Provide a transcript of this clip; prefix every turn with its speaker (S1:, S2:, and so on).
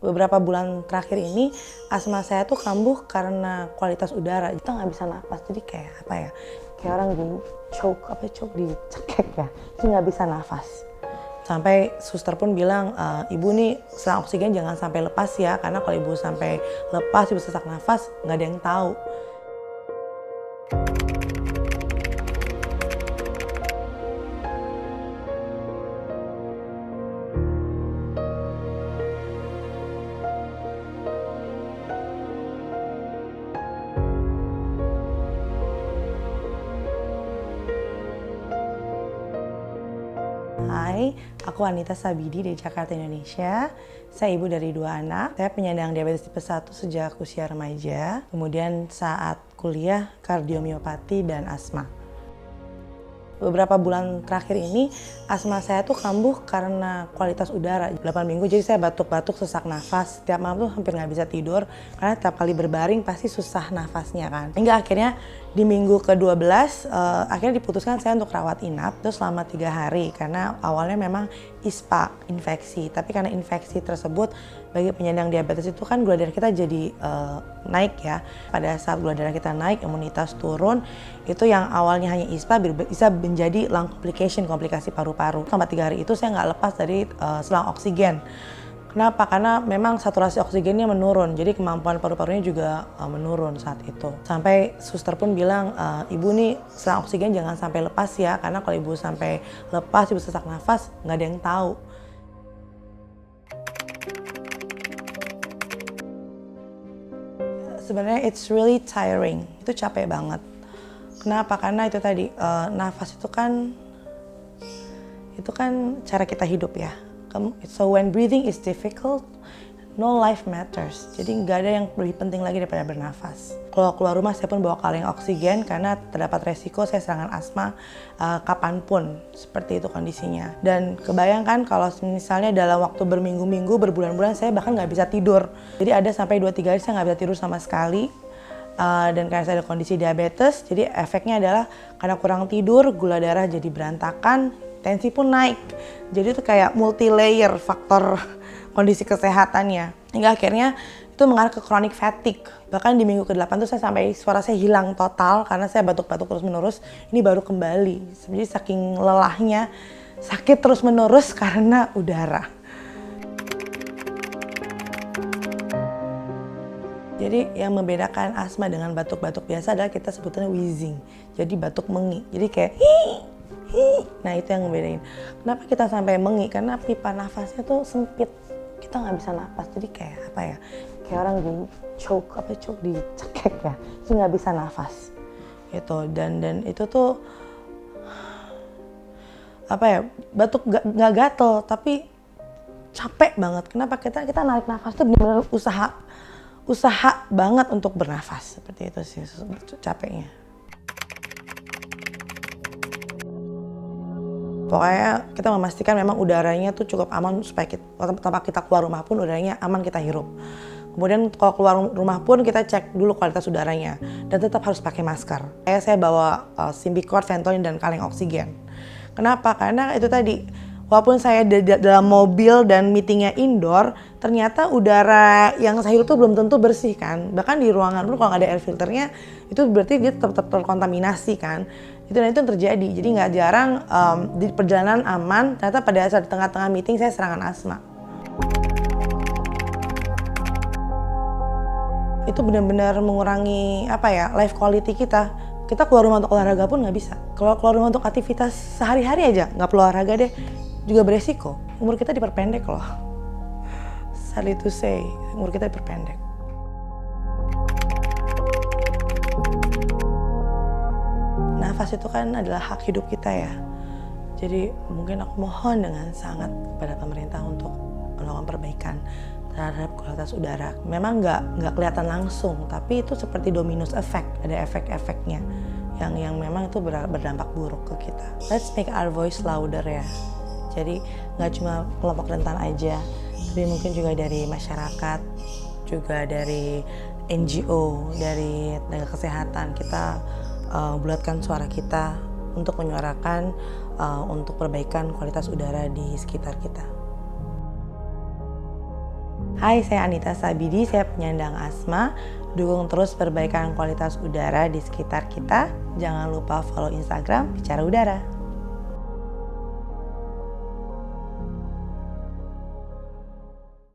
S1: Beberapa bulan terakhir ini asma saya tuh kambuh karena kualitas udara. Kita nggak bisa napas, jadi kayak apa ya? Kayak orang di choke dicekek ya, jadi nggak bisa nafas. Sampai suster pun bilang, ibu nih selang oksigen jangan sampai lepas ya, karena kalau ibu sampai lepas, ibu sesak nafas, nggak ada yang tahu. Hai, aku Anita Sabidi dari Jakarta, Indonesia. Saya ibu dari 2 anak. Saya penyandang diabetes tipe 1 sejak usia remaja. Kemudian saat kuliah kardiomiopati dan asma. Beberapa bulan terakhir ini asma saya tuh kambuh karena kualitas udara. 8 minggu jadi saya batuk-batuk, sesak nafas. Setiap malam tuh hampir nggak bisa tidur karena tiap kali berbaring pasti susah nafasnya kan. Hingga akhirnya di minggu ke-12 akhirnya diputuskan saya untuk rawat inap terus selama 3 hari karena awalnya memang ISPA, infeksi. Tapi karena infeksi tersebut bagi penyandang diabetes itu kan gula darah kita jadi naik ya. Pada saat gula darah kita naik, imunitas turun, itu yang awalnya hanya ISPA bisa menjadi lung complication, komplikasi paru-paru. Selama 3 hari itu saya nggak lepas dari selang oksigen. Kenapa? Karena memang saturasi oksigennya menurun, jadi kemampuan paru-parunya juga menurun saat itu. Sampai suster pun bilang, ibu nih selang oksigen jangan sampai lepas ya, karena kalau ibu sampai lepas, ibu sesak nafas, nggak ada yang tahu. Sebenarnya it's really tiring, itu capek banget. Kenapa? Karena itu tadi, nafas itu kan cara kita hidup ya. So when breathing is difficult, no life matters. Jadi nggak ada yang lebih penting lagi daripada bernafas. Kalau keluar rumah saya pun bawa kaleng oksigen karena terdapat resiko saya serangan asma kapanpun. Seperti itu kondisinya. Dan kebayangkan kalau misalnya dalam waktu berminggu-minggu, berbulan-bulan saya bahkan nggak bisa tidur. Jadi ada sampai 2-3 hari saya nggak bisa tidur sama sekali. Dan karena saya ada kondisi diabetes, jadi efeknya adalah karena kurang tidur, gula darah jadi berantakan, tensi pun naik. Jadi itu kayak multi-layer faktor kondisi kesehatannya. Hingga akhirnya itu mengarah ke chronic fatigue. Bahkan di minggu ke-8 tuh saya sampai suara saya hilang total karena saya batuk-batuk terus-menerus. Ini baru kembali. Jadi saking lelahnya, sakit terus-menerus karena udara. Jadi yang membedakan asma dengan batuk-batuk biasa adalah kita sebutnya wheezing. Jadi batuk mengi. Jadi kayak nah itu yang membedain. Kenapa kita sampai mengi? Karena pipa nafasnya tuh sempit. Kita nggak bisa napas. Jadi kayak apa ya? Kayak orang di choke dicekek ya. Jadi nggak bisa nafas. Gitu. Dan itu tuh apa ya? Batuk nggak gatel, tapi capek banget. Kenapa? Kita narik nafas tuh benar-benar usaha banget untuk bernafas. Seperti itu sih capeknya. Pokoknya kita memastikan memang udaranya tuh cukup aman supaya tanpa kita keluar rumah pun udaranya aman kita hirup. Kemudian kalau keluar rumah pun kita cek dulu kualitas udaranya dan tetap harus pakai masker. Saya bawa Symbicort, Ventolin dan kaleng oksigen. Kenapa? Karena itu tadi, walaupun saya dalam mobil dan meetingnya indoor, ternyata udara yang saya hirup tuh belum tentu bersih kan. Bahkan di ruangan pun kalau nggak ada air filternya, itu berarti dia tetap terkontaminasi kan. Itu terjadi. Jadi nggak jarang di perjalanan aman, ternyata pada saat di tengah-tengah meeting saya serangan asma. Itu benar-benar mengurangi life quality kita. Kita keluar rumah untuk olahraga pun nggak bisa. Kalau keluar rumah untuk aktivitas sehari-hari aja, nggak perlu olahraga deh, juga beresiko. Umur kita diperpendek loh. Sadly to say, umur kita diperpendek. Nafas itu kan adalah hak hidup kita ya. Jadi mungkin aku mohon dengan sangat kepada pemerintah untuk melakukan perbaikan terhadap kualitas udara. Memang nggak kelihatan langsung, tapi itu seperti dominus effect, ada efek-efeknya yang memang itu berdampak buruk ke kita. Let's make our voice louder ya. Jadi nggak cuma kelompok rentan aja, tapi mungkin juga dari masyarakat, juga dari NGO, dari tenaga kesehatan kita bulatkan suara kita untuk menyuarakan untuk perbaikan kualitas udara di sekitar kita. Hai, saya Anita Sabidi, saya penyandang asma. Dukung terus perbaikan kualitas udara di sekitar kita. Jangan lupa follow Instagram Bicara Udara.